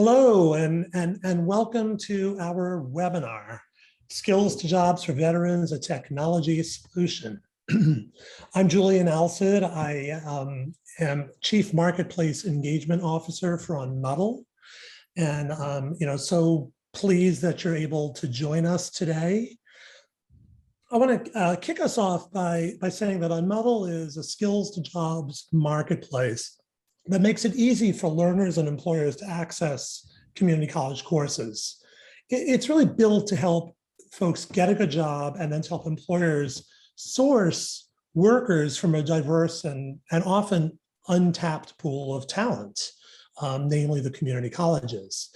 Hello and welcome to our webinar, Skills to Jobs for Veterans, a Technology Solution. I'm Julian Alsid. I am Chief Marketplace Engagement Officer for Unmuddle. And so pleased that you're able to join us today. I want to kick us off by saying that Unmuddle is a skills to jobs marketplace that makes it easy for learners and employers to access community college courses. It's really built to help folks get a good job and then to help employers source workers from a diverse and often untapped pool of talent, namely the community colleges.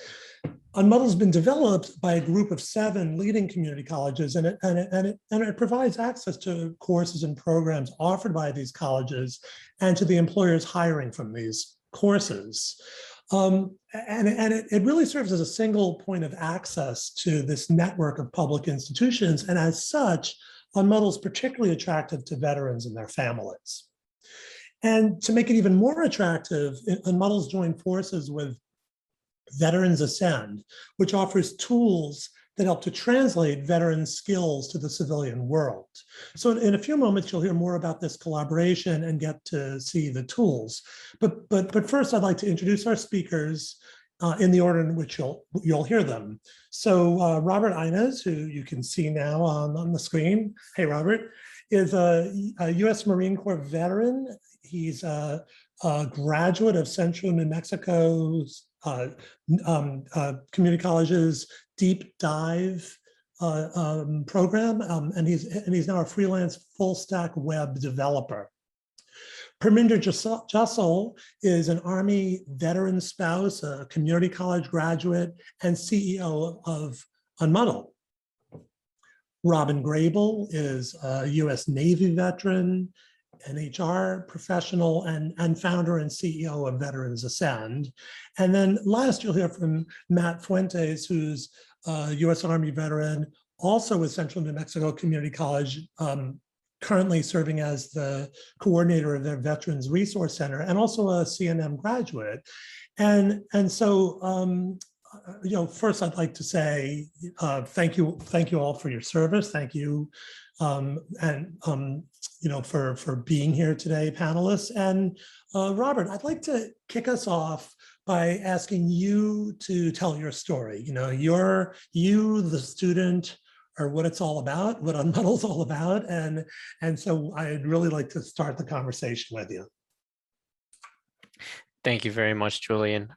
Unmuddle has been developed by a group of 7 leading community colleges, and it provides access to courses and programs offered by these colleges and to the employers hiring from these courses. It really serves as a single point of access to this network of public institutions, and as such, Unmuddle is particularly attractive to veterans and their families. And to make it even more attractive, Unmuddle's joined forces with Veterans ASCEND, which offers tools that help to translate veteran skills to the civilian world. So in a few moments, you'll hear more about this collaboration and get to see the tools. But first, I'd like to introduce our speakers in the order in which you'll hear them. So Robert Inez, who you can see now on the screen. Hey, Robert, is a U.S. Marine Corps veteran. He's a graduate of Central New Mexico's community college's deep dive program, and he's now a freelance full stack web developer. Parminder Jassal is an Army veteran spouse, a community college graduate, and CEO of Unmuddle. Robyn Grable is a U.S. Navy veteran, an HR professional, and founder and CEO of Veterans ASCEND. And then last, you'll hear from Matt Fuentes, who's a U.S. Army veteran, also with Central New Mexico Community College, currently serving as the coordinator of their Veterans Resource Center, and also a CNM graduate. And so, first I'd like to say thank you all for your service. Thank you, for being here today, panelists. And Robert, I'd like to kick us off by asking you to tell your story. You, the student, are what it's all about, what Unmuddle's all about. And so I'd really like to start the conversation with you. Thank you very much, Julian.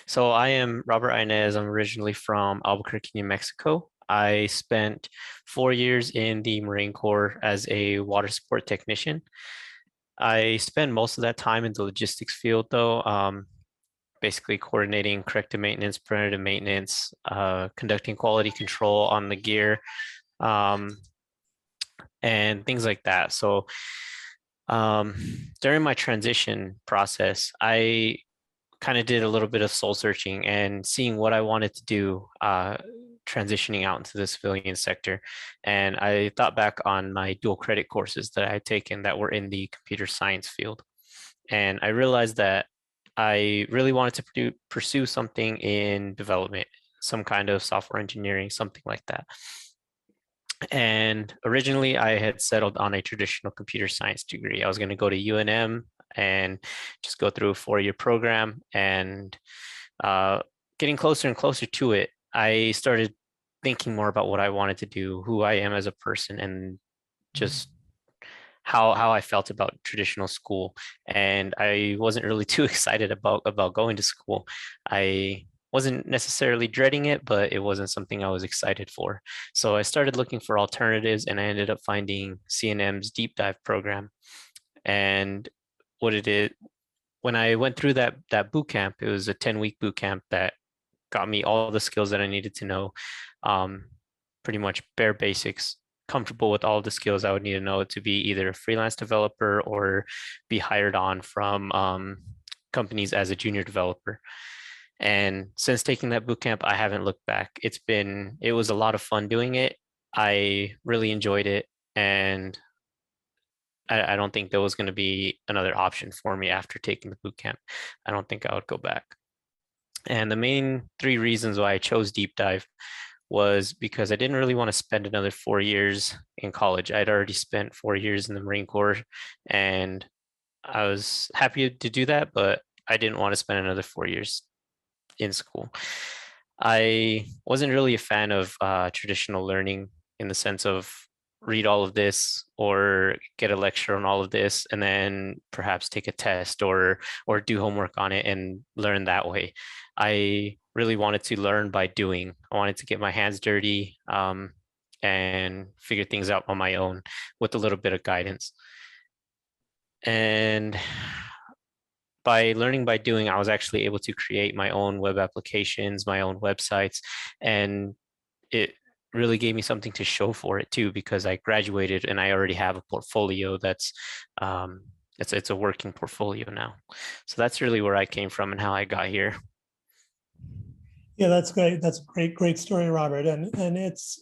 So I am Robert Inez. I'm originally from Albuquerque, New Mexico. I spent 4 years in the Marine Corps as a water support technician. I spent most of that time in the logistics field, though, basically coordinating corrective maintenance, preventative maintenance, conducting quality control on the gear, and things like that. So during my transition process, I kind of did a little bit of soul searching and seeing what I wanted to do transitioning out into the civilian sector. And I thought back on my dual credit courses that I had taken that were in the computer science field. And I realized that I really wanted to pursue something in development, some kind of software engineering, something like that. And originally I had settled on a traditional computer science degree. I was going to go to UNM and just go through a 4-year program. And getting closer and closer to it, I started thinking more about what I wanted to do, who I am as a person, and just how I felt about traditional school. And I wasn't really too excited about going to school. I wasn't necessarily dreading it, but it wasn't something I was excited for. So I started looking for alternatives, and I ended up finding CNM's deep dive program. And what it is, when I went through that boot camp, it was a 10-week boot camp that got me all the skills that I needed to know, pretty much bare basics, comfortable with all the skills I would need to know to be either a freelance developer or be hired on from companies as a junior developer. And since taking that bootcamp, I haven't looked back. It was a lot of fun doing it. I really enjoyed it. And I don't think there was going to be another option for me after taking the bootcamp. I don't think I would go back. And the main three reasons why I chose deep dive was because I didn't really want to spend another 4 years in college. I'd already spent 4 years in the Marine Corps, and I was happy to do that, but I didn't want to spend another 4 years in school. I wasn't really a fan of traditional learning in the sense of read all of this or get a lecture on all of this and then perhaps take a test or do homework on it and learn that way. I really wanted to learn by doing. I wanted to get my hands dirty and figure things out on my own with a little bit of guidance. And by learning by doing, I was actually able to create my own web applications, my own websites, and it really gave me something to show for it too, because I graduated and I already have a portfolio that's it's a working portfolio now. So that's really where I came from and how I got here. Yeah, that's great. That's a great story, Robert. And it's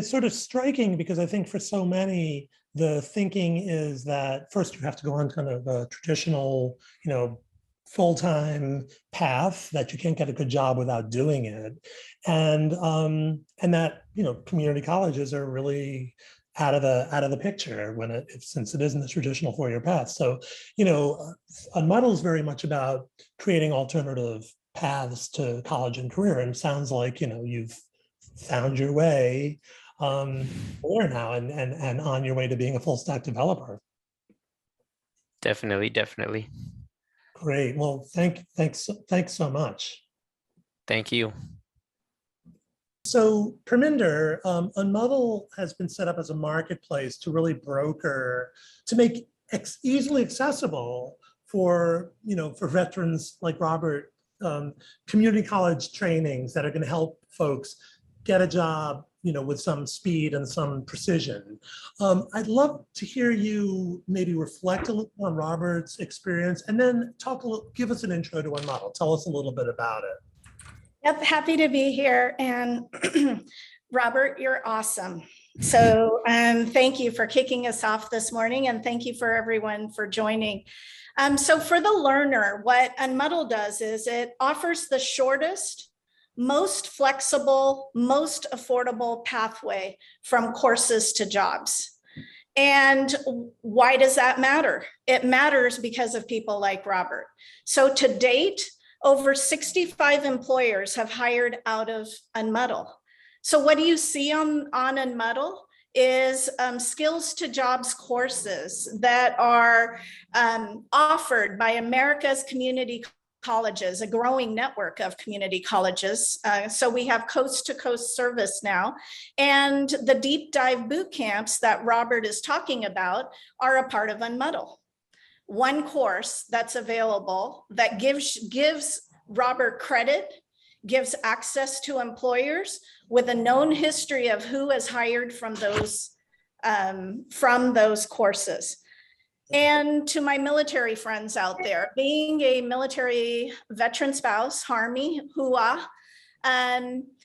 sort of striking because I think for so many, the thinking is that first you have to go on kind of a traditional, full-time path, that you can't get a good job without doing it. And that, community colleges are really out of the picture since it isn't the traditional four-year path. So, Unmuddle is very much about creating alternative paths to college and career. And it sounds like, you've found your way there now and on your way to being a full stack developer. Definitely. Great. Well, thanks so much. Thank you. So Parminder, Unmuddle has been set up as a marketplace to really broker, to make easily accessible for veterans like Robert, community college trainings that are going to help folks get a job, with some speed and some precision. I'd love to hear you maybe reflect a little on Robert's experience and then give us an intro to Unmuddle. Tell us a little bit about it. Yep, happy to be here. And Robert, you're awesome. So thank you for kicking us off this morning, and thank you for everyone for joining. So for the learner, what Unmuddle does is it offers the shortest, most flexible, most affordable pathway from courses to jobs. And why does that matter? It matters because of people like Robert. So to date, over 65 employers have hired out of Unmuddle. So what do you see on Unmuddle is skills to jobs courses that are offered by America's community colleges, a growing network of community colleges. So we have coast to coast service now. And the deep dive boot camps that Robert is talking about are a part of Unmuddle. One course that's available that gives Robert credit, gives access to employers with a known history of who has hired from those courses. And to my military friends out there, being a military veteran spouse, Army, HUA,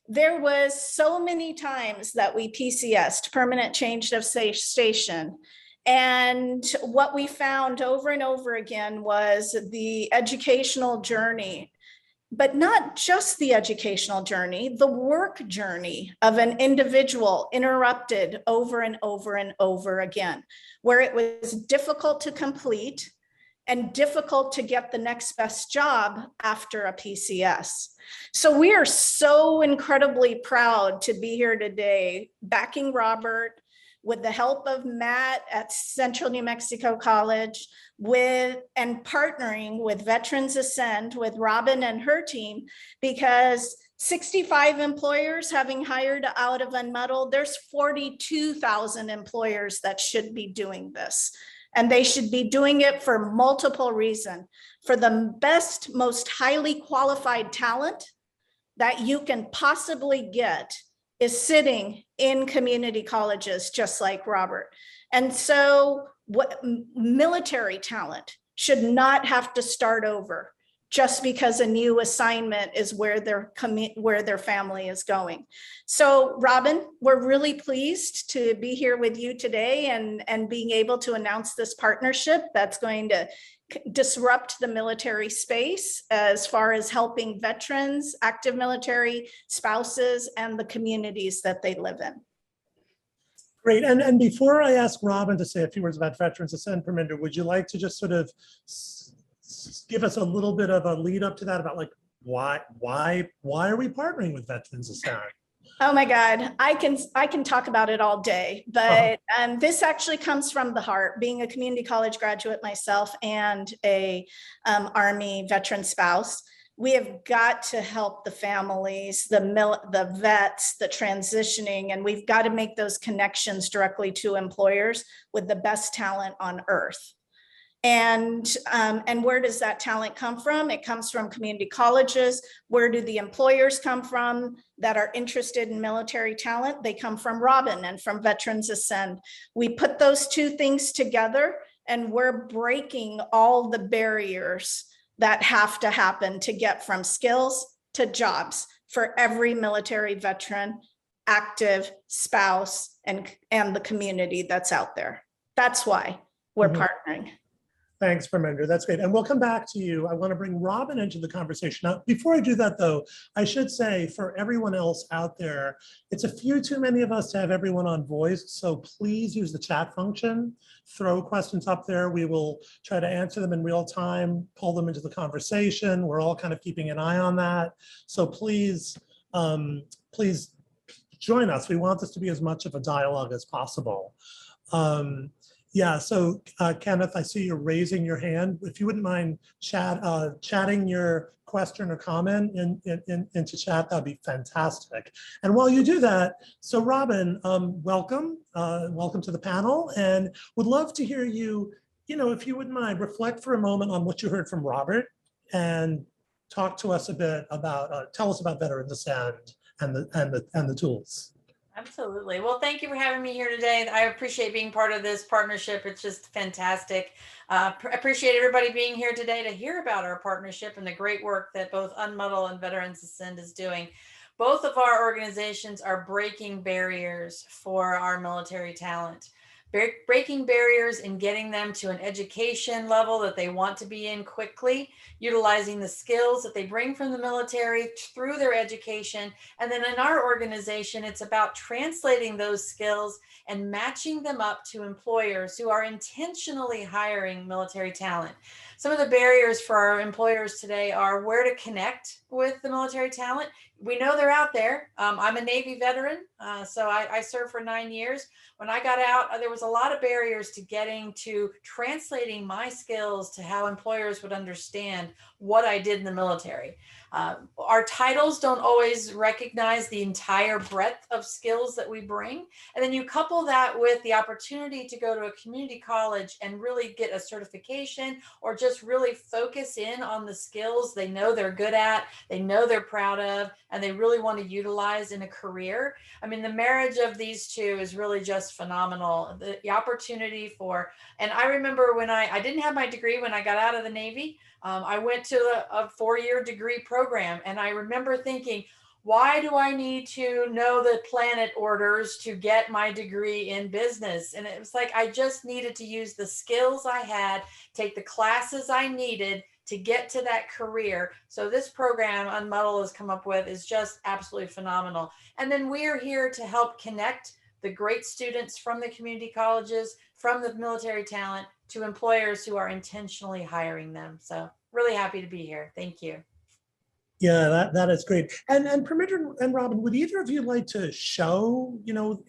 there was so many times that we PCS'd, permanent change of station. And what we found over and over again was the educational journey, but not just the educational journey, the work journey of an individual interrupted over and over and over again, where it was difficult to complete and difficult to get the next best job after a PCS. So we are so incredibly proud to be here today, backing Robert with the help of Matt at Central New Mexico College, and partnering with Veterans ASCEND with Robyn and her team, because 65 employers having hired out of Unmuddle, there's 42,000 employers that should be doing this. And they should be doing it for multiple reasons. For the best, most highly qualified talent that you can possibly get is sitting in community colleges, just like Robert. And so what military talent should not have to start over just because a new assignment is where their family is going. So Robyn, we're really pleased to be here with you today and being able to announce this partnership that's going to disrupt the military space as far as helping veterans, active military spouses, and the communities that they live in. Great. And before I ask Robyn to say a few words about Veterans ASCEND, Parminder, would you like to just sort of give us a little bit of a lead up to that about like why are we partnering with Veterans ASCEND? Oh my God, I can talk about it all day, but this actually comes from the heart. Being a community college graduate myself and a Army veteran spouse, we have got to help the families, the vets, the transitioning, and we've got to make those connections directly to employers with the best talent on earth. And where does that talent come from? It comes from community colleges. Where do the employers come from that are interested in military talent? They come from Robyn and from Veterans ASCEND. We put those two things together and we're breaking all the barriers that have to happen to get from skills to jobs for every military veteran, active spouse, and the community that's out there. That's why we're partnering. Thanks, Parminder. That's great. And we'll come back to you. I want to bring Robyn into the conversation. Now, before I do that, though, I should say for everyone else out there, it's a few too many of us to have everyone on voice. So please use the chat function, throw questions up there. We will try to answer them in real time, pull them into the conversation. We're all kind of keeping an eye on that. So please, please join us. We want this to be as much of a dialogue as possible. Yeah, so Kenneth, I see you're raising your hand. If you wouldn't mind chatting your question or comment into chat, that'd be fantastic. And while you do that, so Robyn, welcome to the panel, and would love to hear you, if you wouldn't mind, reflect for a moment on what you heard from Robert and talk to us a bit about, tell us about Veterans ASCEND and the tools. Absolutely. Well, thank you for having me here today. I appreciate being part of this partnership. It's just fantastic. Appreciate everybody being here today to hear about our partnership and the great work that both Unmuddle and Veterans ASCEND is doing. Both of our organizations are breaking barriers for our military talent. Breaking barriers and getting them to an education level that they want to be in quickly, utilizing the skills that they bring from the military through their education. And then in our organization, it's about translating those skills and matching them up to employers who are intentionally hiring military talent. Some of the barriers for our employers today are where to connect with the military talent. We know they're out there. I'm a Navy veteran, so I served for 9 years. When I got out, there was a lot of barriers to getting to translating my skills to how employers would understand what I did in the military. Our titles don't always recognize the entire breadth of skills that we bring. And then you couple that with the opportunity to go to a community college and really get a certification or just really focus in on the skills they know they're good at, they know they're proud of, and they really want to utilize in a career. I mean, the marriage of these two is really just phenomenal. The opportunity for, and I remember when I didn't have my degree when I got out of the Navy. I went to a 4-year degree program, and I remember thinking, why do I need to know the planet orders to get my degree in business? And it was like, I just needed to use the skills I had, take the classes I needed to get to that career. So this program Unmuddle has come up with is just absolutely phenomenal. And then we are here to help connect the great students from the community colleges, from the military talent, to employers who are intentionally hiring them. So really happy to be here. Thank you. Yeah, that is great. And Parminder and Robyn, would either of you like to show,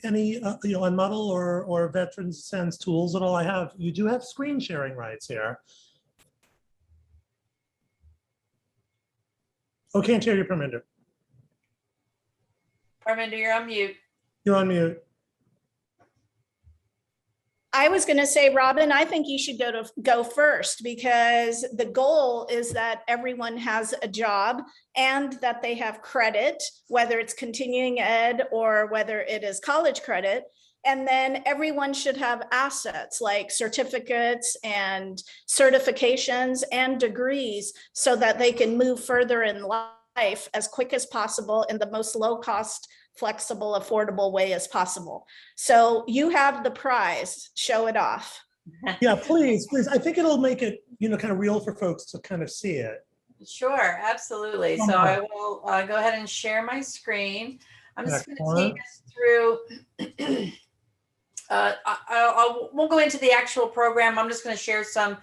any, Unmuddle or Veterans ASCEND tools at all? You do have screen sharing rights here. Oh, can't hear you, Parminder. Parminder, you're on mute. You're on mute. I was going to say, Robyn, I think you should go first, because the goal is that everyone has a job and that they have credit, whether it's continuing ed or whether it is college credit. And then everyone should have assets like certificates and certifications and degrees so that they can move further in life as quick as possible in the most low cost, flexible, affordable way as possible. So you have the prize, show it off. Yeah, please, please. I think it'll make it, kind of real for folks to kind of see it. Sure, absolutely. So I will go ahead and share my screen. I'm just going to take us through. I won't go into the actual program. I'm just going to share some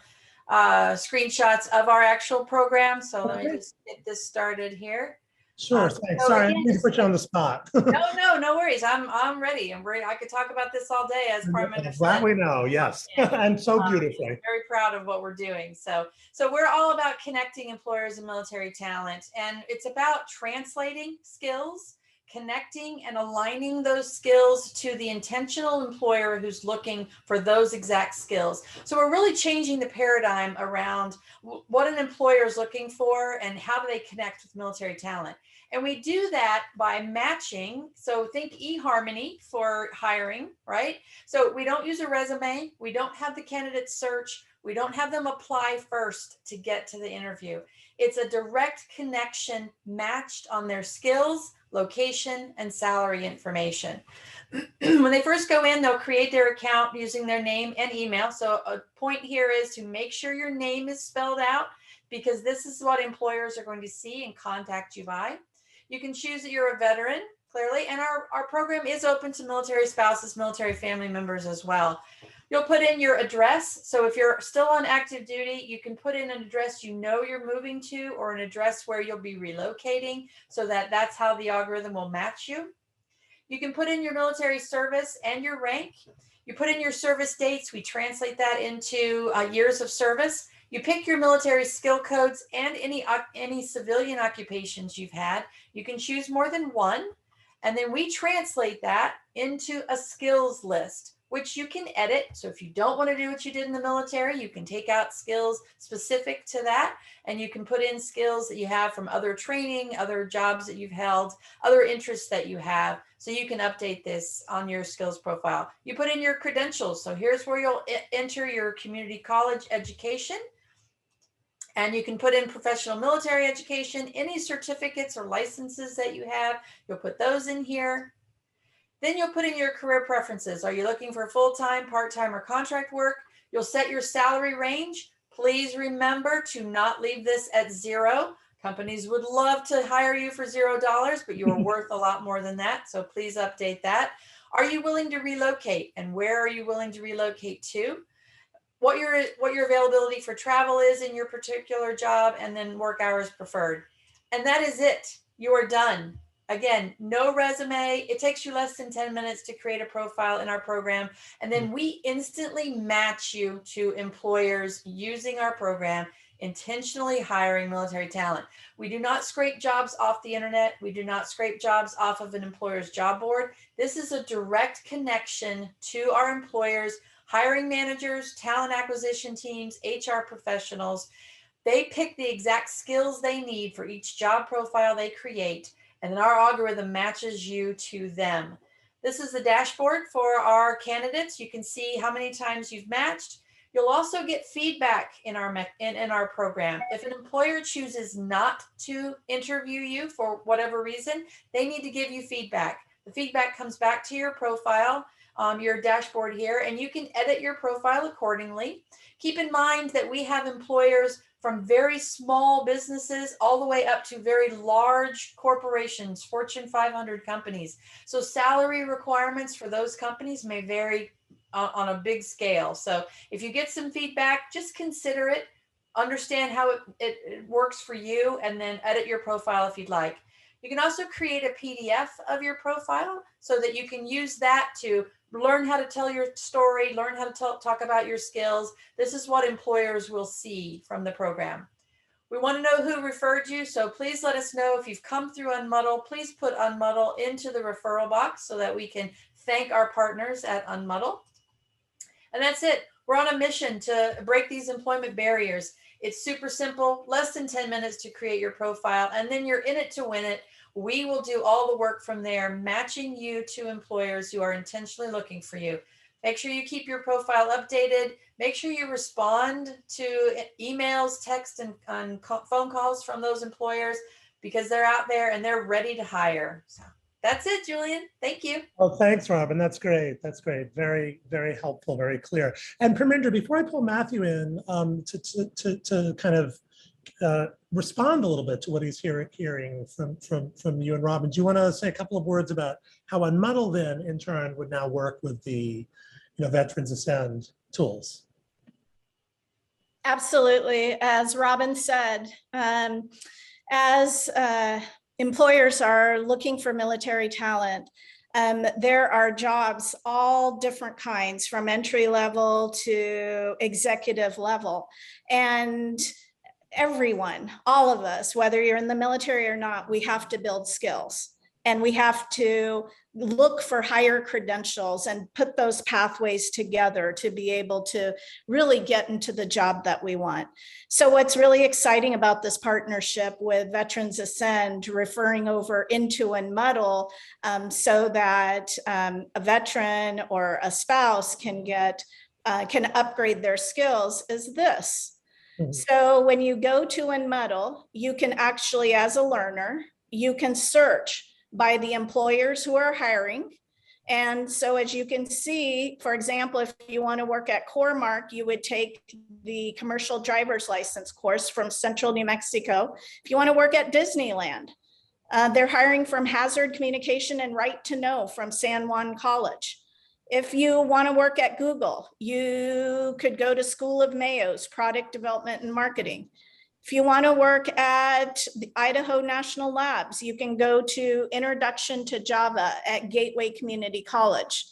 screenshots of our actual program. So let me just get this started here. Sure. Thanks. Sorry, I need to put you on the spot. No worries. I'm ready. I could talk about this all day, as Parminder said. Glad we know. Yes, and so beautifully. Very proud of what we're doing. So we're all about connecting employers and military talent, and it's about translating skills, connecting and aligning those skills to the intentional employer who's looking for those exact skills. So we're really changing the paradigm around what an employer is looking for and how do they connect with military talent. And we do that by matching. So think eHarmony for hiring, right? So we don't use a resume. We don't have the candidate search. We don't have them apply first to get to the interview. It's a direct connection matched on their skills, location, and salary information. When they first go in, they'll create their account using their name and email. So a point here is to make sure your name is spelled out, because this is what employers are going to see and contact you by. You can choose that you're a veteran, clearly, and our program is open to military spouses, military family members as well. You'll put in your address. So if you're still on active duty, you can put in an address you're moving to, or an address where you'll be relocating, so that's how the algorithm will match you. You can put in your military service and your rank. You put in your service dates. We translate that into years of service. You pick your military skill codes and any civilian occupations you've had. You can choose more than one. And then we translate that into a skills list, which you can edit. So if you don't want to do what you did in the military, you can take out skills specific to that, and you can put in skills that you have from other training, other jobs that you've held, other interests that you have. So you can update this on your skills profile. You put in your credentials. So here's where you'll enter your community college education. And you can put in professional military education, any certificates or licenses that you have, you'll put those in here. Then you'll put in your career preferences. Are you looking for full-time, part-time, or contract work? You'll set your salary range. Please remember to not leave this at 0. Companies would love to hire you for $0, but you are worth a lot more than that. So please update that. Are you willing to relocate? And where are you willing to relocate to? What your availability for travel is in your particular job, and then work hours preferred. And that is it. You are done. Again, no resume. It takes you less than 10 minutes to create a profile in our program. And then we instantly match you to employers using our program, intentionally hiring military talent. We do not scrape jobs off the internet. We do not scrape jobs off of an employer's job board. This is a direct connection to our employers, hiring managers, talent acquisition teams, HR professionals. They pick the exact skills they need for each job profile they create, and then our algorithm matches you to them. This is the dashboard for our candidates. You can see how many times you've matched. You'll also get feedback in our program. If an employer chooses not to interview you for whatever reason, they need to give you feedback. The feedback comes back to your profile, your dashboard here, and you can edit your profile accordingly. Keep in mind that we have employers from very small businesses all the way up to very large corporations, Fortune 500 companies. So salary requirements for those companies may vary on a big scale. So if you get some feedback, just consider it, understand how it works for you, and then edit your profile if you'd like. You can also create a PDF of your profile so that you can use that to learn how to tell your story, learn how to talk about your skills. This is what employers will see from the program. We want to know who referred you, so please let us know if you've come through Unmuddle. Please put Unmuddle into the referral box so that we can thank our partners at Unmuddle. And that's it. We're on a mission to break these employment barriers. It's super simple, less than 10 minutes to create your profile, and then you're in it to win it. We will do all the work from there, matching you to employers who are intentionally looking for you. Make sure you keep your profile updated. Make sure you respond to emails, text, and phone calls from those employers, because they're out there and they're ready to hire. So That's it, Julian. Thank you. Oh, thanks, Robyn. That's great. That's great. Very, very helpful, very clear. And Parminder, before I pull Matthew in to kind of respond a little bit to what he's hearing from you and Robyn, do you want to say a couple of words about how Unmuddle then in turn would now work with the Veterans ASCEND tools? Absolutely. As Robyn said, as employers are looking for military talent, there are jobs, all different kinds, from entry level to executive level. And everyone, all of us, whether you're in the military or not, we have to build skills. And we have to look for higher credentials and put those pathways together to be able to really get into the job that we want. So what's really exciting about this partnership with Veterans ASCEND, referring over into Unmuddle, so that a veteran or a spouse can upgrade their skills, is this. Mm-hmm. So when you go to Unmuddle, you can actually, as a learner, you can search by the employers who are hiring. And so as you can see, for example, if you want to work at Cormark, you would take the commercial driver's license course from Central New Mexico. If you want to work at Disneyland, they're hiring from Hazard Communication and Right to Know from San Juan College. If you want to work at Google, you could go to School of Mayo's Product Development and Marketing. If you want to work at the Idaho National Labs, you can go to Introduction to Java at Gateway Community College.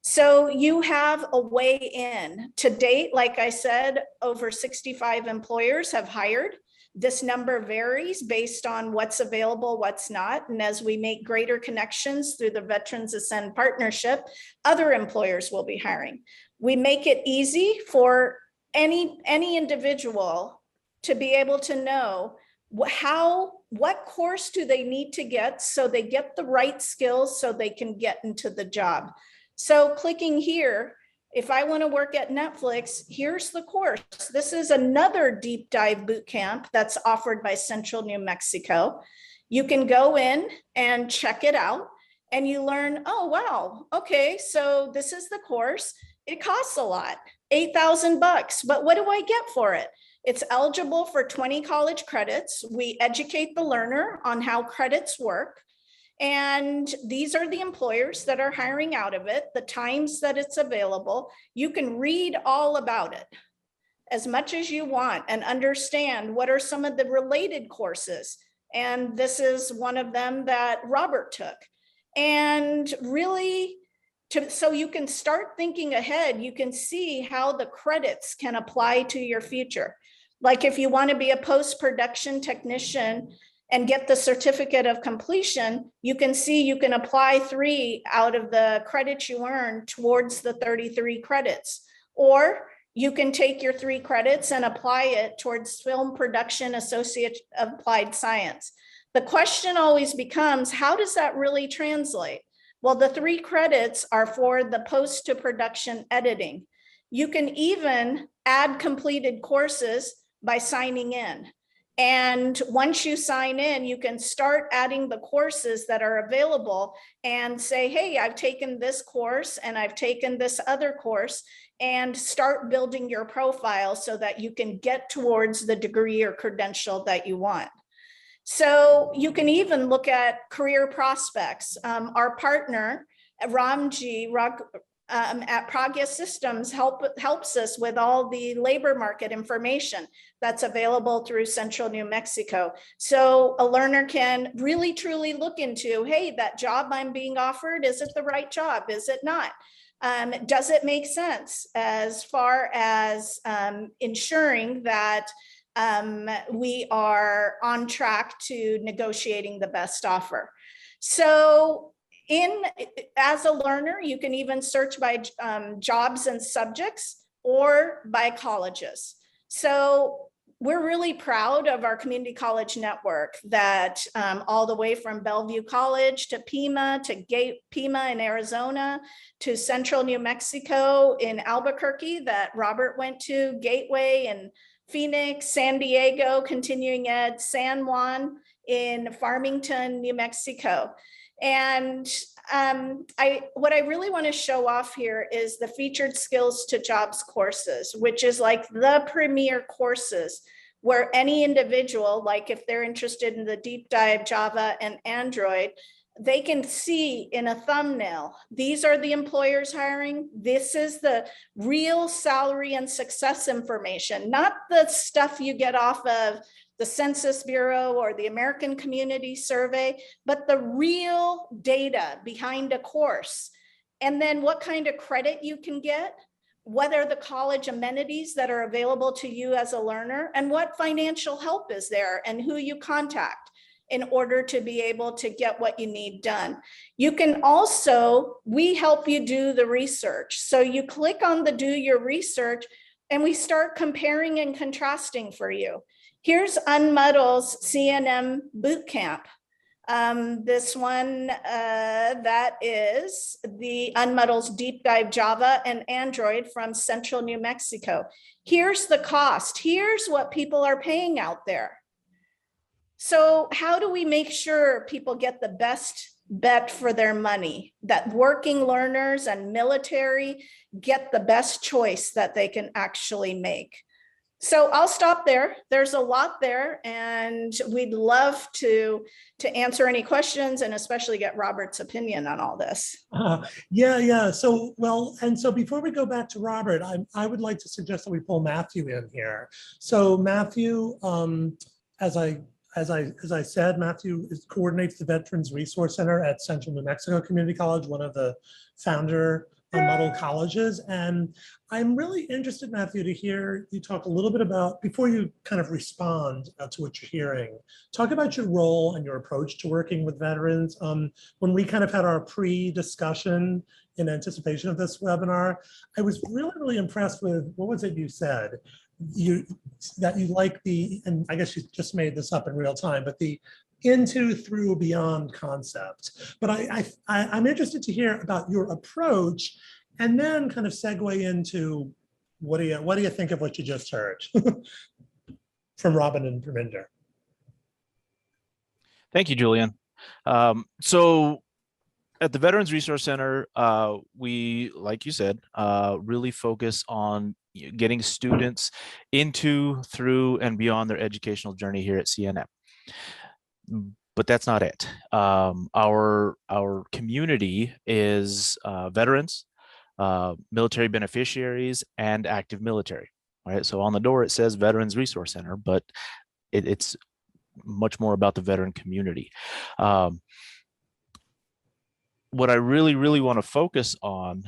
So you have a way in. To date, like I said, over 65 employers have hired. This number varies based on what's available, what's not. And as we make greater connections through the Veterans ASCEND partnership, other employers will be hiring. We make it easy for any individual to be able to know what course do they need to get so they get the right skills so they can get into the job. So clicking here, if I want to work at Netflix, here's the course. This is another deep dive boot camp that's offered by Central New Mexico. You can go in and check it out and you learn, oh, wow, okay, so this is the course. It costs a lot, $8,000, but what do I get for it? It's eligible for 20 college credits. We educate the learner on how credits work. And these are the employers that are hiring out of it, the times that it's available. You can read all about it as much as you want and understand what are some of the related courses. And this is one of them that Robert took. And really, so you can start thinking ahead, you can see how the credits can apply to your future. Like if you want to be a post-production technician and get the certificate of completion, you can see you can apply 3 out of the credits you earn towards the 33 credits. Or you can take your 3 credits and apply it towards film production associate applied science. The question always becomes, how does that really translate? Well, the 3 credits are for the post to production editing. You can even add completed courses by signing in. And once you sign in, you can start adding the courses that are available and say, hey, I've taken this course and I've taken this other course, and start building your profile so that you can get towards the degree or credential that you want. So you can even look at career prospects. Our partner, Ramji, at Pragya Systems helps us with all the labor market information that's available through Central New Mexico. So a learner can really truly look into, hey, that job I'm being offered, is it the right job? Is it not? Does it make sense as far as ensuring that we are on track to negotiating the best offer? So as a learner, you can even search by jobs and subjects or by colleges. So we're really proud of our community college network that all the way from Bellevue College to Pima in Arizona to Central New Mexico in Albuquerque that Robert went to, Gateway in Phoenix, San Diego, continuing ed, San Juan in Farmington, New Mexico. And what I really want to show off here is the featured skills to jobs courses, which is like the premier courses where any individual, like if they're interested in the deep dive Java and Android, they can see in a thumbnail, these are the employers hiring. This is the real salary and success information, not the stuff you get off of the Census Bureau or the American Community Survey, but the real data behind a course. And then what kind of credit you can get, what are the college amenities that are available to you as a learner, and what financial help is there and who you contact in order to be able to get what you need done. You can also, we help you do the research. So you click on the do your research and we start comparing and contrasting for you. Here's Unmuddle's CNM Bootcamp. This one, that is the Unmuddle's Deep Dive Java and Android from Central New Mexico. Here's the cost. Here's what people are paying out there. So how do we make sure people get the best bet for their money, that working learners and military get the best choice that they can actually make? So I'll stop there. There's a lot there, and we'd love to answer any questions and especially get Robert's opinion on all this. Yeah. So, well, and so before we go back to Robert, I would like to suggest that we pull Matthew in here. So Matthew, as I said, Matthew coordinates the Veterans Resource Center at Central New Mexico Community College, one of the founder Unmuddle colleges. And I'm really interested, Matthew, to hear you talk a little bit about, before you kind of respond to what you're hearing, talk about your role and your approach to working with veterans. When we kind of had our pre-discussion in anticipation of this webinar, I was really impressed with, what was it you said? That you like the, and I guess you just made this up in real time, but the into, through, beyond concept. But I'm interested to hear about your approach, and then kind of segue into what do you think of what you just heard from Robyn and Parminder? Thank you, Julian. So at the Veterans Resource Center, we, like you said, really focus on getting students into, through, and beyond their educational journey here at CNM. But that's not it. Our community is veterans, military beneficiaries, and active military. Right. So on the door it says Veterans Resource Center, but it's much more about the veteran community. What I really want to focus on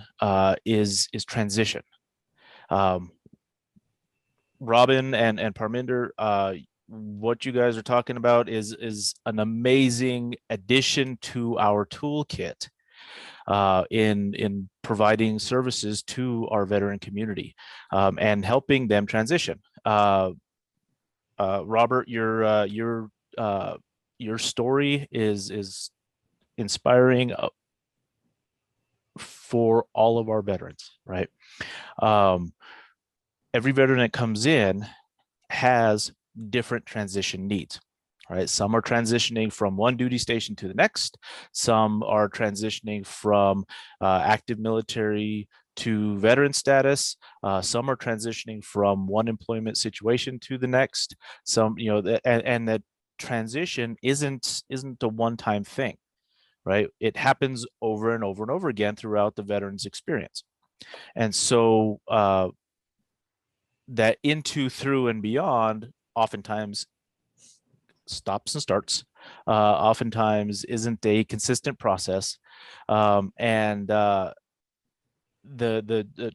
is transition. Robyn and Parminder, what you guys are talking about is an amazing addition to our toolkit in providing services to our veteran community and helping them transition. Robert, your story is inspiring for all of our veterans, right? Every veteran that comes in has different transition needs, right? Some are transitioning from one duty station to the next. Some are transitioning from active military to veteran status. Some are transitioning from one employment situation to the next. Some, and that transition isn't a one-time thing, right? It happens over and over and over again throughout the veteran's experience. And so that into, through, and beyond oftentimes stops and starts, oftentimes isn't a consistent process. And the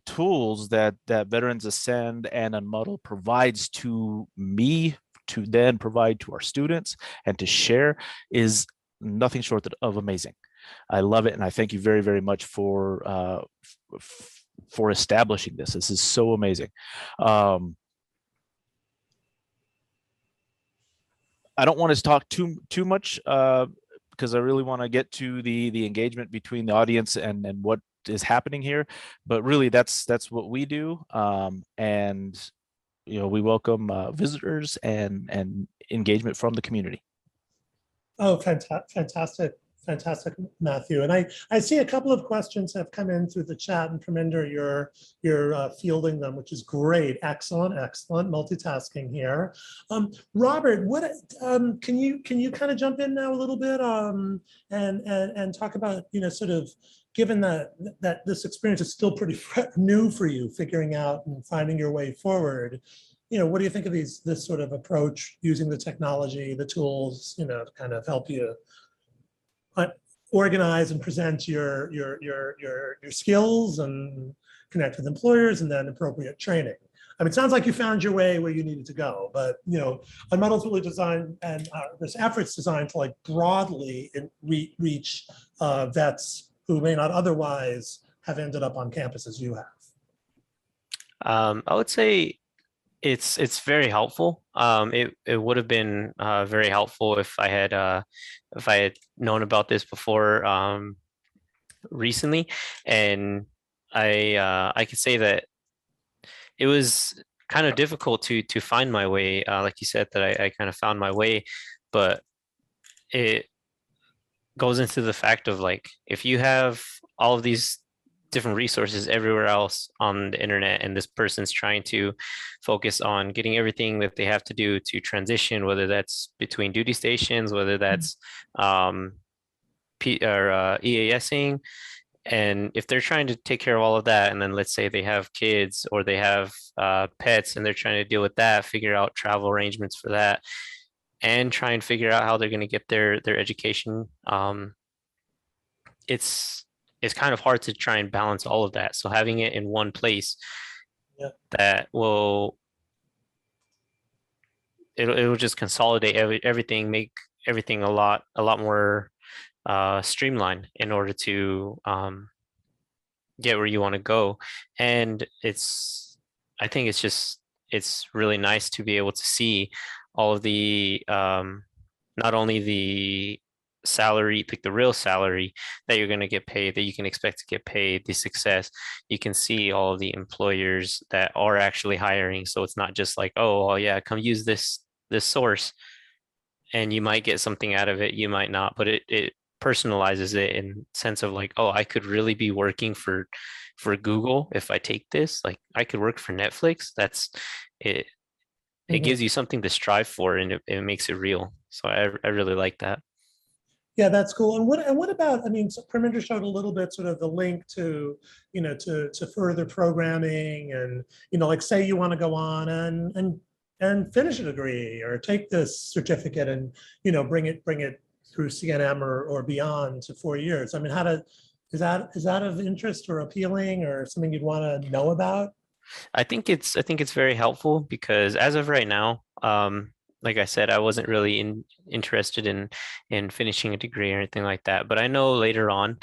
tools that Veterans Ascend and Unmuddle provides to me to then provide to our students and to share is nothing short of amazing. I love it, and I thank you very, very much for establishing this. This is so amazing. I don't want to talk too much because I really want to get to the engagement between the audience and what is happening here. But really, that's what we do, and we welcome visitors and engagement from the community. Oh, fantastic! Fantastic, Matthew. And I see a couple of questions have come in through the chat, and Parminder, you're fielding them, which is great. Excellent, excellent multitasking here. Robert, what can you kind of jump in now a little bit and talk about, sort of, given that this experience is still pretty new for you, figuring out and finding your way forward. What do you think of this sort of approach, using the technology, the tools, to kind of help you organize and present your skills and connect with employers, and then appropriate training? I mean, it sounds like you found your way where you needed to go, but Unmuddle's really designed, and this effort's designed to like broadly reach vets who may not otherwise have ended up on campus as you have. I would say it's very helpful. It would have been very helpful if I had known about this before recently, and I could say that it was kind of difficult to find my way. Like you said, that I kind of found my way, but it goes into the fact of like, if you have all of these different resources everywhere else on the internet, and this person's trying to focus on getting everything that they have to do to transition, whether that's between duty stations, whether that's EASing, and if they're trying to take care of all of that, and then let's say they have kids or they have pets, and they're trying to deal with that, figure out travel arrangements for that, and try and figure out how they're going to get their education, it's kind of hard to try and balance all of that. So having it in one place, that will it'll just consolidate everything, make everything a lot more streamlined in order to get where you want to go. And I think it's really nice to be able to see all of the not only the salary, like the real salary that you're going to get paid, that you can expect to get paid, the success. You can see all of the employers that are actually hiring. So it's not just like, oh, well, yeah, come use this source, and you might get something out of it, you might not, but it personalizes it in sense of like, oh, I could really be working for Google if I take this. Like, I could work for Netflix. That's it. It gives you something to strive for, and it makes it real. So I really like that. Yeah, that's cool. And what about, I mean, so Parminder showed a little bit sort of the link to, to further programming, and, like, say you want to go on and finish a degree or take this certificate and, bring it through CNM or beyond to 4 years. I mean, is that of interest or appealing, or something you'd want to know about? I think it's very helpful, because as of right now, like I said, I wasn't really interested in finishing a degree or anything like that. But I know later on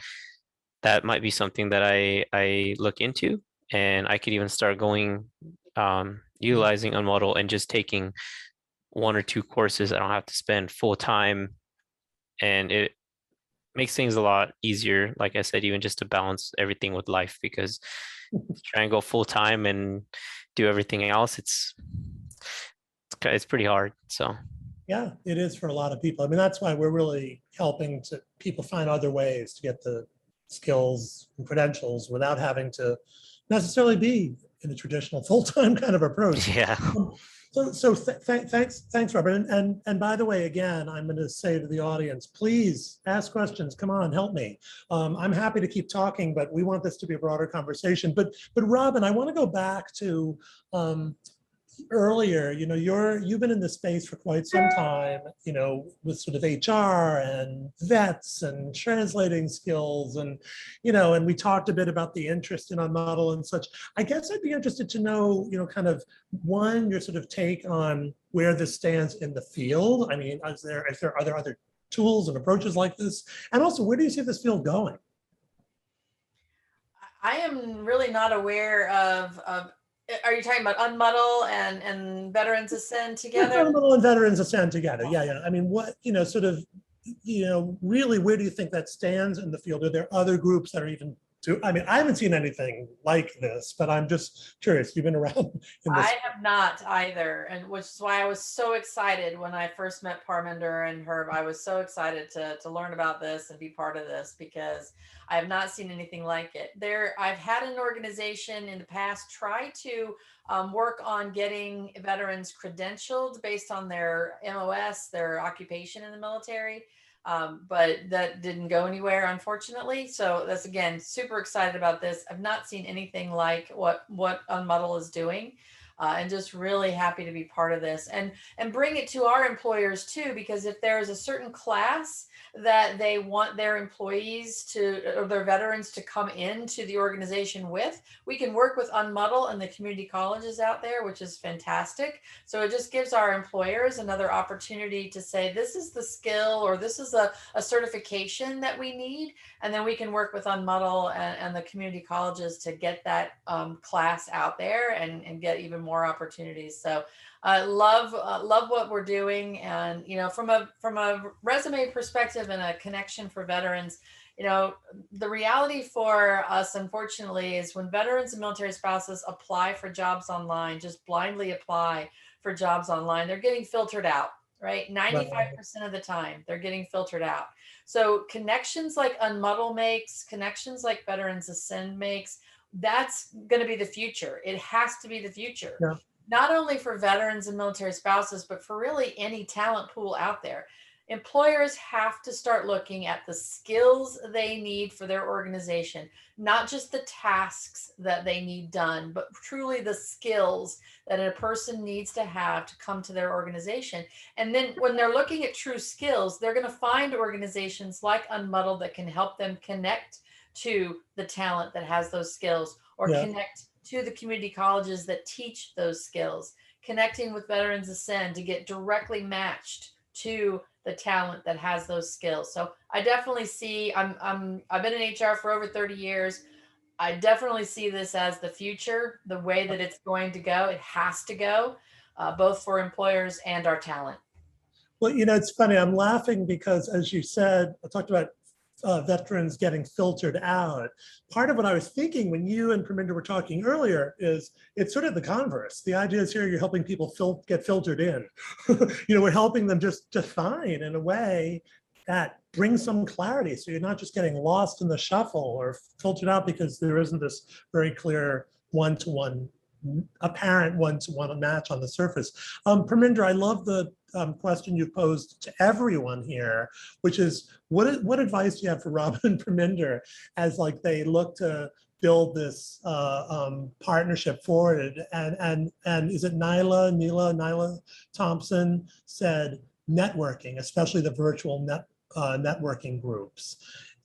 that might be something that I look into, and I could even start going utilizing Unmuddle and just taking 1 or 2 courses. I don't have to spend full time, and it makes things a lot easier. Like I said, even just to balance everything with life, because to try and go full time and do everything else, it's pretty hard. So yeah, it is for a lot of people. I mean, that's why we're really helping people find other ways to get the skills and credentials without having to necessarily be in a traditional full-time kind of approach. Yeah. Thanks, Robert. And by the way, again, I'm going to say to the audience, please ask questions. Come on, help me. I'm happy to keep talking, but we want this to be a broader conversation. But Robyn, I want to go back to earlier. You've been in this space for quite some time, with sort of HR and vets and translating skills, and and we talked a bit about the interest in Unmuddle and such. I guess I'd be interested to know, kind of, one, your sort of take on where this stands in the field. I mean, are there other tools and approaches like this, and also, where do you see this field going? I am really not aware of. Are you talking about Unmuddle and Veterans ASCEND together? Unmuddle and Veterans ASCEND together. Yeah. I mean, what, sort of, really, where do you think that stands in the field? Are there other groups that are even I mean, I haven't seen anything like this, but I'm just curious. You've been around in this. I have not either, and which is why I was so excited when I first met Parminder and Herb. I was so excited to learn about this and be part of this because I have not seen anything like it. I've had an organization in the past try to work on getting veterans credentialed based on their MOS, their occupation in the military. But that didn't go anywhere, unfortunately. So that's, again, super excited about this. I've not seen anything like what Unmuddle is doing. And just really happy to be part of this and bring it to our employers too, because if there's a certain class that they want their employees or their veterans to come into the organization with, we can work with Unmuddle and the community colleges out there, which is fantastic. So it just gives our employers another opportunity to say, this is the skill, or this is a certification that we need. And then we can work with Unmuddle and the community colleges to get that class out there and get even more opportunities. So I love what we're doing. And, from a resume perspective and a connection for veterans, the reality for us, unfortunately, is when veterans and military spouses apply for jobs online, just blindly apply for jobs online, they're getting filtered out, right? 95% of the time, they're getting filtered out. So connections like Unmuddle makes, connections like Veterans ASCEND makes, that's going to be the future. It has to be the future. Yeah. Not only for veterans and military spouses, but for really any talent pool out there. Employers have to start looking at the skills they need for their organization, not just the tasks that they need done, but truly the skills that a person needs to have to come to their organization. And then when they're looking at true skills, they're going to find organizations like Unmuddle that can help them connect to the talent that has those skills, or connect to the community colleges that teach those skills, connecting with Veterans ASCEND to get directly matched to the talent that has those skills. So I definitely see, I've been in HR for over 30 years. I definitely see this as the future, the way that it's going to go. It has to go, both for employers and our talent. Well, it's funny, I'm laughing because, as you said, I talked about veterans getting filtered out. Part of what I was thinking when you and Parminder were talking earlier is it's sort of the converse. The idea is here you're helping people get filtered in. We're helping them just fine in a way that brings some clarity. So you're not just getting lost in the shuffle or filtered out because there isn't this very clear apparent one-to-one match on the surface. Parminder, I love the question you posed to everyone here, which is what advice do you have for Robyn and Parminder as they look to build this partnership forward? And is it Nyla Thompson said networking, especially the virtual networking groups.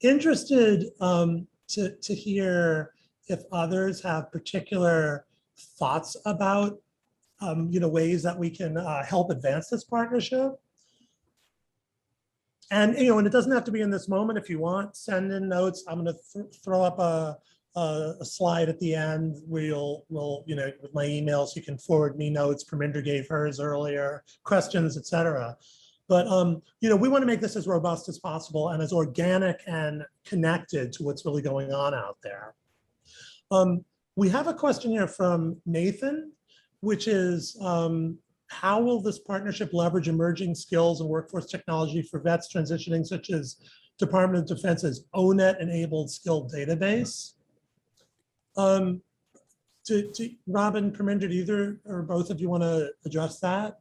Interested to hear if others have particular thoughts about ways that we can help advance this partnership. And and it doesn't have to be in this moment. If you want, send in notes. I'm going to throw up a slide at the end where we'll with my emails, you can forward me notes. Parminder gave hers earlier, questions, etc. But we want to make this as robust as possible and as organic and connected to what's really going on out there. We have a question here from Nathan, which is, how will this partnership leverage emerging skills and workforce technology for vets transitioning, such as Department of Defense's ONET-enabled skill database? Robyn, Parminder, do either or both of you want to address that?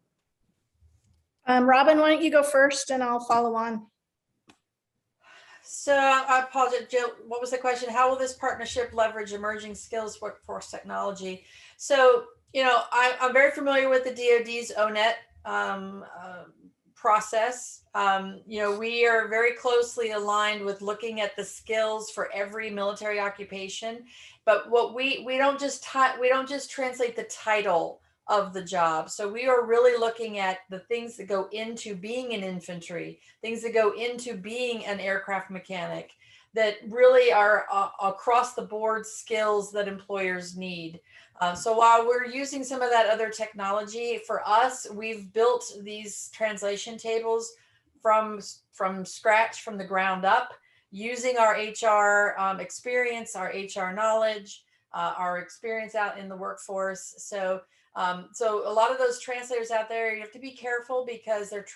Robyn, why don't you go first and I'll follow on. So I apologize, Jill, what was the question? How will this partnership leverage emerging skills workforce technology? So, I'm very familiar with the DoD's ONET process. We are very closely aligned with looking at the skills for every military occupation, but what we don't just translate the title of the job. So we are really looking at the things that go into being an infantry, things that go into being an aircraft mechanic, that really are across the board skills that employers need. So while we're using some of that other technology, for us, we've built these translation tables from scratch, from the ground up. using our HR experience, our HR knowledge, our experience out in the workforce. So a lot of those translators out there, you have to be careful because they're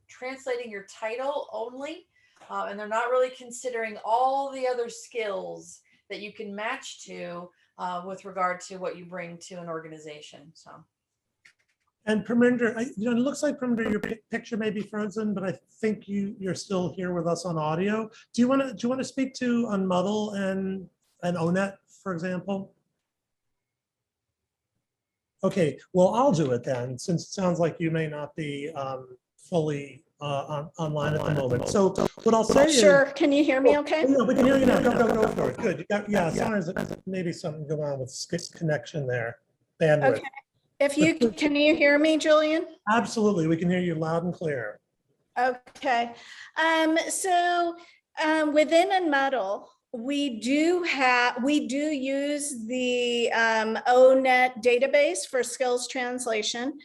translating your title only, and they're not really considering all the other skills that you can match to with regard to what you bring to an organization. So. And Parminder, it looks like Parminder, your picture may be frozen, but I think you're still here with us on audio. Do you want to speak to Unmuddle and ONET, for example? Okay, well, I'll do it then, since it sounds like you may not be fully online at the moment. So what I'll say Sure. is, Can you hear me okay? no, we can hear you now. Go for it. Good. Yeah, sometimes maybe something going on with connection there, bandwidth. Okay. Can you hear me, Julian? Absolutely, we can hear you loud and clear. Okay. Within Unmuddle, we do use the ONET database for skills translation.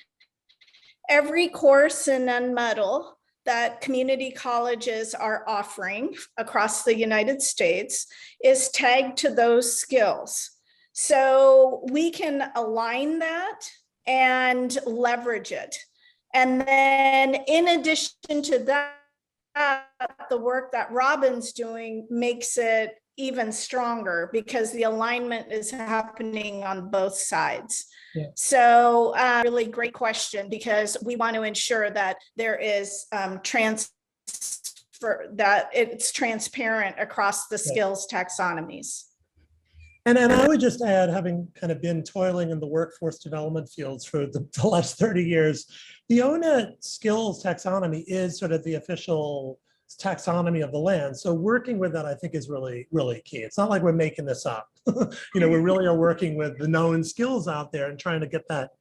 Every course in Unmuddle that community colleges are offering across the United States is tagged to those skills. So we can align that and leverage it. And then in addition to that, the work that Robyn's doing makes it even stronger because the alignment is happening on both sides. Yeah. So really great question, because we want to ensure that there is that it's transparent across the skills taxonomies. And I would just add, having kind of been toiling in the workforce development fields for the last 30 years, the ONET skills taxonomy is sort of the official taxonomy of the land. So working with that, I think, is really, really key. It's not like we're making this up. We really are working with the known skills out there and trying to get that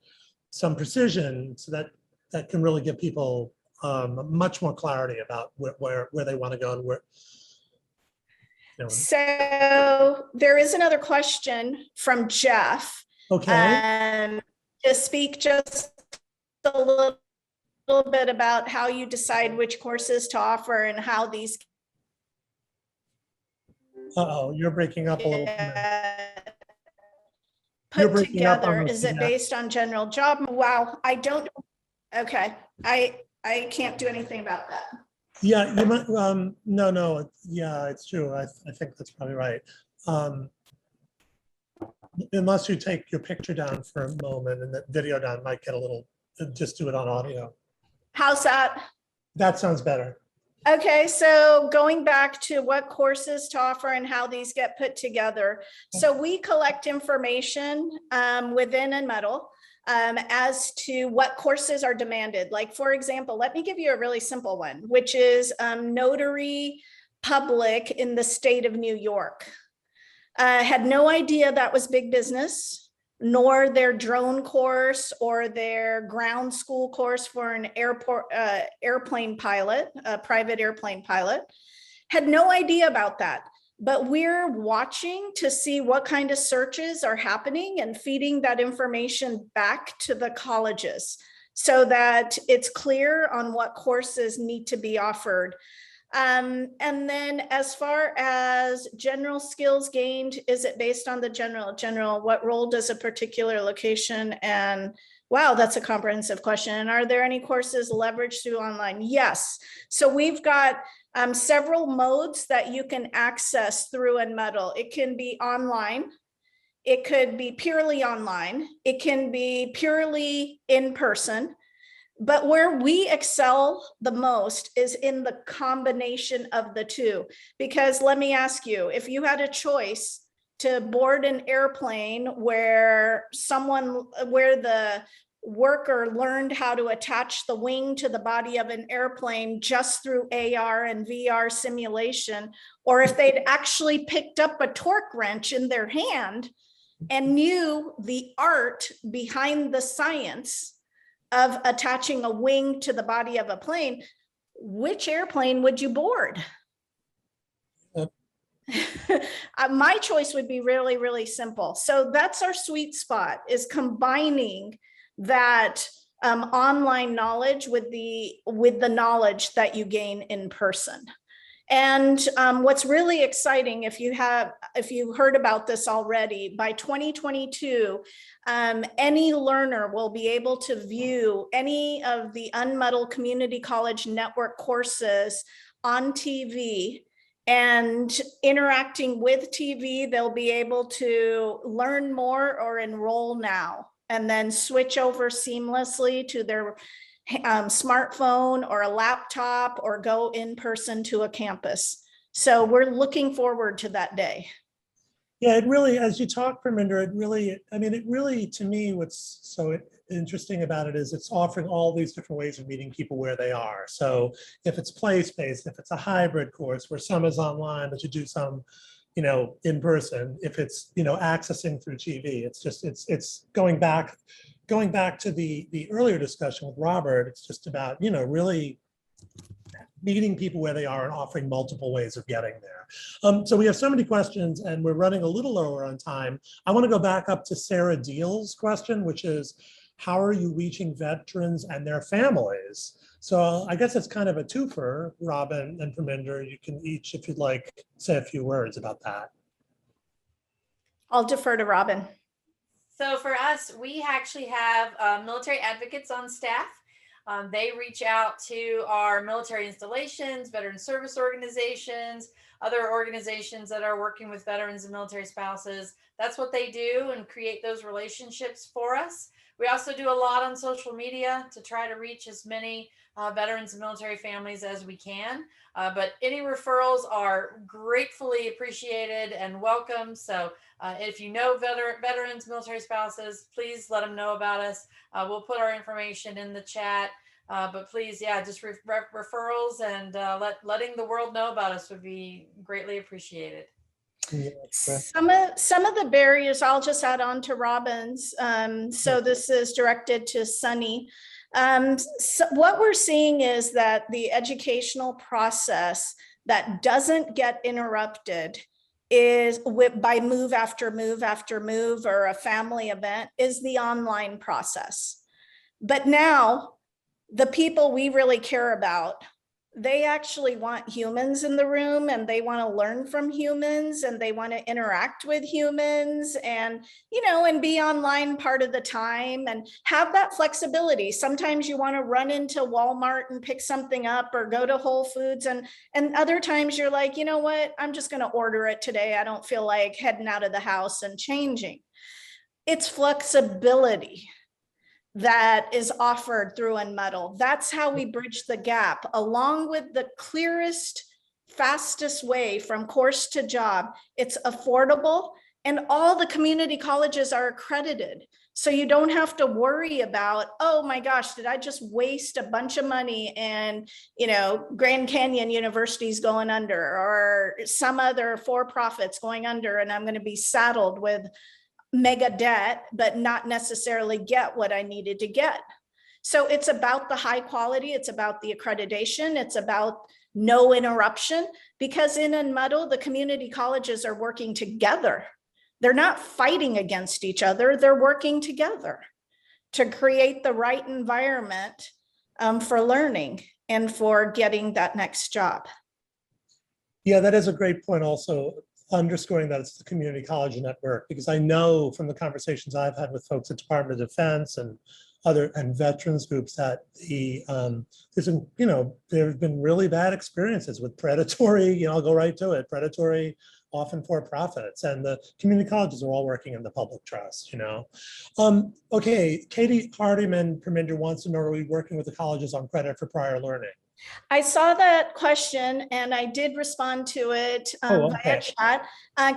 some precision so that can really give people much more clarity about where they want to go and where. So there is another question from Jeff. Okay. And to speak just a little bit about how you decide which courses to offer and how these. Uh-oh, you're breaking up a little. Put together, is it based on general job? Wow, I don't. Okay, I can't do anything about that. Yeah, you might. No. Yeah, it's true. I think that's probably right. Unless you take your picture down for a moment and the video down, might get a little. Just do it on audio. How's that? That sounds better. Okay, so going back to what courses to offer and how these get put together. So we collect information within Unmuddle as to what courses are demanded. Like, for example, let me give you a really simple one, which is notary public in the state of New York. Had no idea that was big business, nor their drone course or their ground school course for an airplane pilot, a private airplane pilot. Had no idea about that. But we're watching to see what kind of searches are happening and feeding that information back to the colleges so that it's clear on what courses need to be offered. And then as far as general skills gained, is it based on the general, what role does a particular location? And wow, that's a comprehensive question. And are there any courses leveraged through online? Yes. So we've got several modes that you can access through Unmuddle. It can be online. It could be purely online. It can be purely in person. But where we excel the most is in the combination of the two. Because let me ask you, if you had a choice to board an airplane where the worker learned how to attach the wing to the body of an airplane just through AR and VR simulation, or if they'd actually picked up a torque wrench in their hand and knew the art behind the science of attaching a wing to the body of a plane, which airplane would you board? My choice would be really, really simple. So that's our sweet spot, is combining that online knowledge with the knowledge that you gain in person. And what's really exciting, if you heard about this already, by 2022, any learner will be able to view any of the Unmuddle Community College Network courses on TV. And interacting with TV, they'll be able to learn more or enroll now, and then switch over seamlessly to their smartphone or a laptop, or go in person to a campus. So we're looking forward to that day. Yeah, it really, as you talk, Parminder, it really, to me, what's so interesting about it is it's offering all these different ways of meeting people where they are. So if it's place-based, if it's a hybrid course where some is online, but you do some, in person, if it's, accessing through TV, it's going back to the earlier discussion with Robert. It's just about, really meeting people where they are and offering multiple ways of getting there. So we have so many questions and we're running a little lower on time. I want to go back up to Sarah Deal's question, which is, how are you reaching veterans and their families? So I guess it's kind of a twofer. Robyn and Parminder, you can each, if you'd like, say a few words about that. I'll defer to Robyn. So for us, we actually have military advocates on staff. They reach out to our military installations, veteran service organizations, other organizations that are working with veterans and military spouses. That's what they do, and create those relationships for us. We also do a lot on social media to try to reach as many veterans and military families as we can. But any referrals are gratefully appreciated and welcome. So if you know veterans, military spouses, please let them know about us. We'll put our information in the chat. But please, just referrals and letting the world know about us would be greatly appreciated. Some of the barriers, I'll just add on to Robyn's. So this is directed to Sunny. So what we're seeing is that the educational process that doesn't get interrupted is by move after move after move, or a family event, is the online process. But now the people we really care about, they actually want humans in the room, and they want to learn from humans, and they want to interact with humans, and, and be online part of the time and have that flexibility. Sometimes you want to run into Walmart and pick something up, or go to Whole Foods. And other times you're like, you know what, I'm just going to order it today. I don't feel like heading out of the house and changing. It's flexibility that is offered through Unmuddle. That's how we bridge the gap, along with the clearest, fastest way from course to job. It's affordable, and all the community colleges are accredited. So you don't have to worry about, oh my gosh, did I just waste a bunch of money, and Grand Canyon University's going under, or some other for-profits going under, and I'm going to be saddled with mega debt, but not necessarily get what I needed to get. So it's about the high quality, it's about the accreditation, it's about no interruption, because in Unmuddle, the community colleges are working together. They're not fighting against each other, they're working together to create the right environment for learning and for getting that next job. Yeah, that is a great point, also underscoring that it's the community college network, because I know from the conversations I've had with folks at Department of Defense and veterans groups that there have been really bad experiences with predatory, I'll go right to it, predatory, often for profits, and the community colleges are all working in the public trust, Okay, Katie Hardiman Parminder wants to know, are we working with the colleges on credit for prior learning? I saw that question and I did respond to it via chat.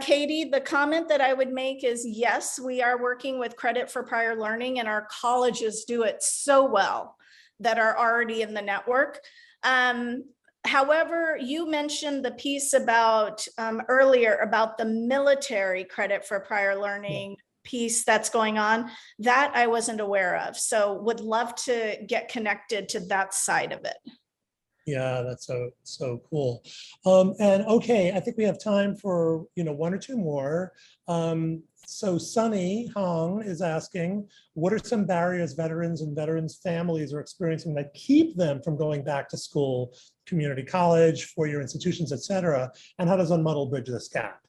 Katie, the comment that I would make is, yes, we are working with credit for prior learning, and our colleges do it so well that are already in the network. However, you mentioned the piece about earlier about the military credit for prior learning piece that's going on, that I wasn't aware of. So would love to get connected to that side of it. Yeah, that's so cool. And okay, I think we have time for one or two more. So Sunny Hong is asking, what are some barriers veterans and veterans families are experiencing that keep them from going back to school, community college, four-year institutions, et cetera? And how does Unmuddle bridge this gap?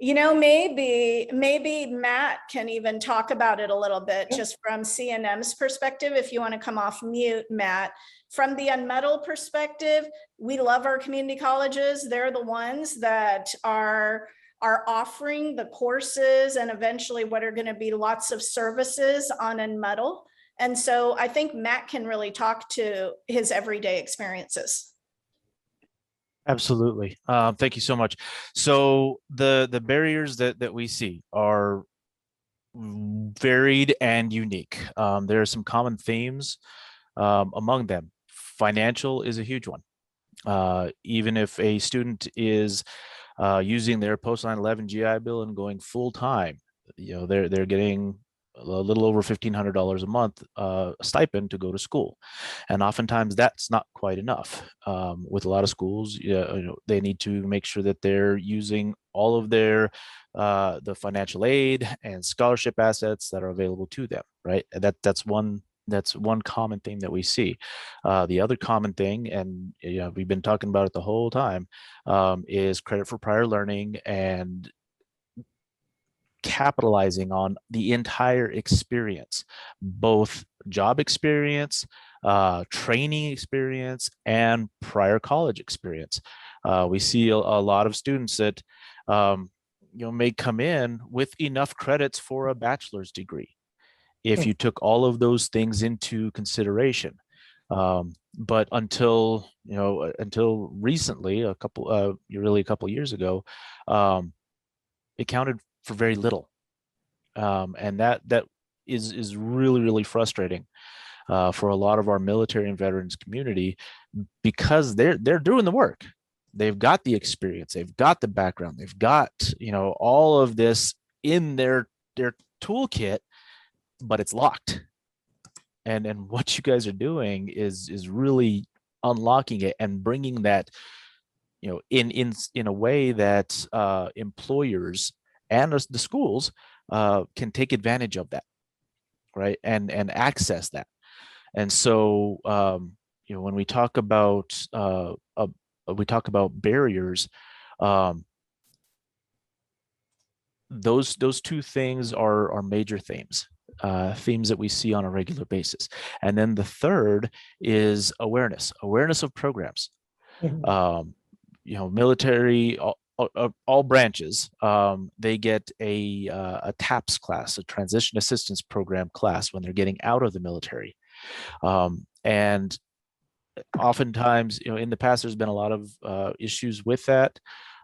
Maybe Matt can even talk about it a little bit, just from CNM's perspective, if you want to come off mute, Matt. From the Unmuddle perspective, we love our community colleges. They're the ones that are offering the courses and eventually what are going to be lots of services on Unmuddle. And so I think Matt can really talk to his everyday experiences. Absolutely. Thank you so much. So the barriers that we see are varied and unique. There are some common themes among them. Financial is a huge one. Even if a student is using their post 9/11 GI Bill and going full time, they're getting a little over $1,500 a month stipend to go to school, and oftentimes that's not quite enough. With a lot of schools, they need to make sure that they're using all of their the financial aid and scholarship assets that are available to them. Right, and that's one common thing that we see. The other common thing, and we've been talking about it the whole time, is credit for prior learning and capitalizing on the entire experience, both job experience, training experience, and prior college experience. We see a lot of students that may come in with enough credits for a bachelor's degree if you took all of those things into consideration. But until recently, a couple years ago, it counted for very little, and that is really frustrating for a lot of our military and veterans community, because they're doing the work. They've got the experience, they've got the background, they've got all of this in their toolkit, but it's locked. And what you guys are doing is really unlocking it and bringing that in a way that employers and the schools can take advantage of that, right, and access that. And so when we talk about barriers, those two things are major themes that we see on a regular basis. And then the third is awareness of programs. Military, all branches, they get a TAPS class, a transition assistance program class, when they're getting out of the military. And oftentimes, in the past, there's been a lot of issues with that.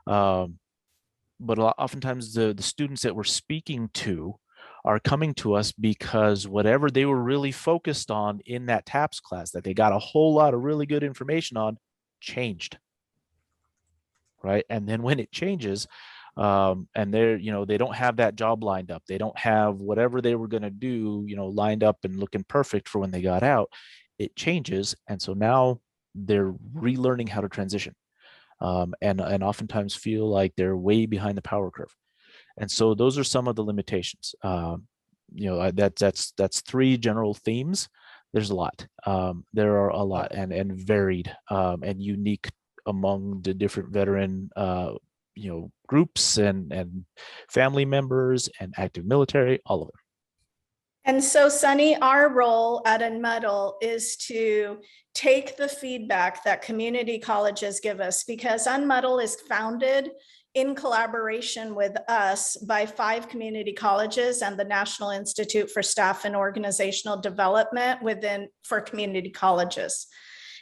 But oftentimes the students that we're speaking to are coming to us because whatever they were really focused on in that TAPS class that they got a whole lot of really good information on changed. Right. And then when it changes, and they don't have that job lined up, they don't have whatever they were going to do, lined up and looking perfect for when they got out, it changes. And so now they're relearning how to transition, and oftentimes feel like they're way behind the power curve. And so those are some of the limitations. That's three general themes. There's a lot. There are a lot, and varied and unique among the different veteran groups and family members and active military, all of it. And so, Sunny, our role at Unmuddle is to take the feedback that community colleges give us, because Unmuddle is founded in collaboration with us by 5 community colleges and the National Institute for Staff and Organizational Development for community colleges.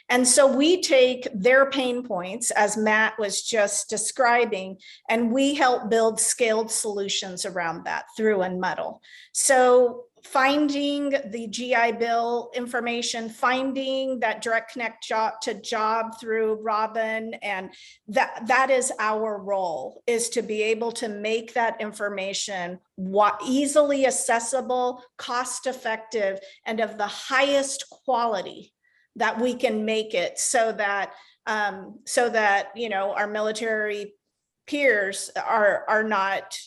And so we take their pain points, as Matt was just describing, and we help build scaled solutions around that through Unmuddle. So finding the GI Bill information, finding that direct connect job to job through Robyn, and that is our role, is to be able to make that information easily accessible, cost effective, and of the highest quality that we can make it so that our military peers are not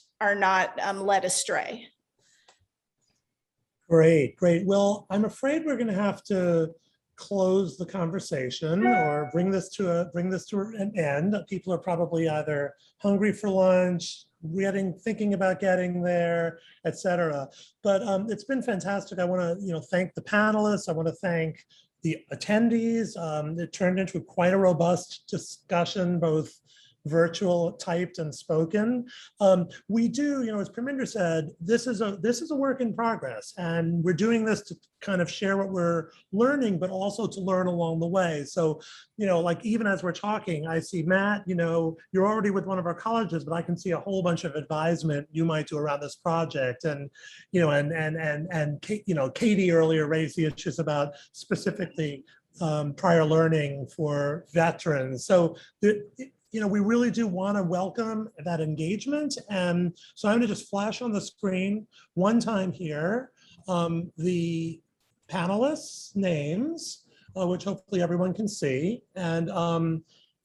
led astray. Great, great. Well, I'm afraid we're going to have to close the conversation or bring this to an end. People are probably either hungry for lunch, thinking about getting there, etc. But it's been fantastic. I want to thank the panelists. I want to thank the attendees. It turned into quite a robust discussion, both virtual, typed, and spoken. We do, as Parminder said, this is a work in progress, and we're doing this to kind of share what we're learning, but also to learn along the way. So, like even as we're talking, I see Matt, you're already with one of our colleges, but I can see a whole bunch of advisement you might do around this project. And, Katie earlier raised the issues about specifically prior learning for veterans. So we really do want to welcome that engagement. And so I'm going to just flash on the screen one time here the panelists' names, which hopefully everyone can see, and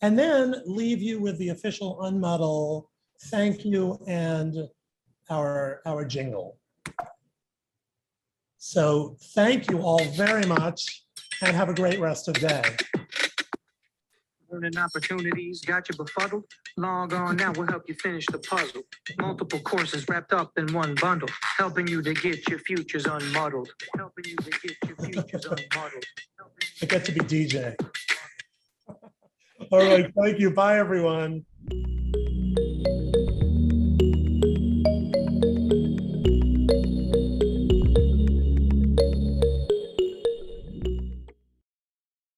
then leave you with the official Unmuddle thank you and our jingle. So thank you all very much, and have a great rest of the day. Learning opportunities got you befuddled? Log on now, we'll help you finish the puzzle. Multiple courses wrapped up in one bundle, helping you to get your futures unmuddled. Helping you to get your futures unmuddled. I get to be DJ. All right, thank you. Bye, everyone.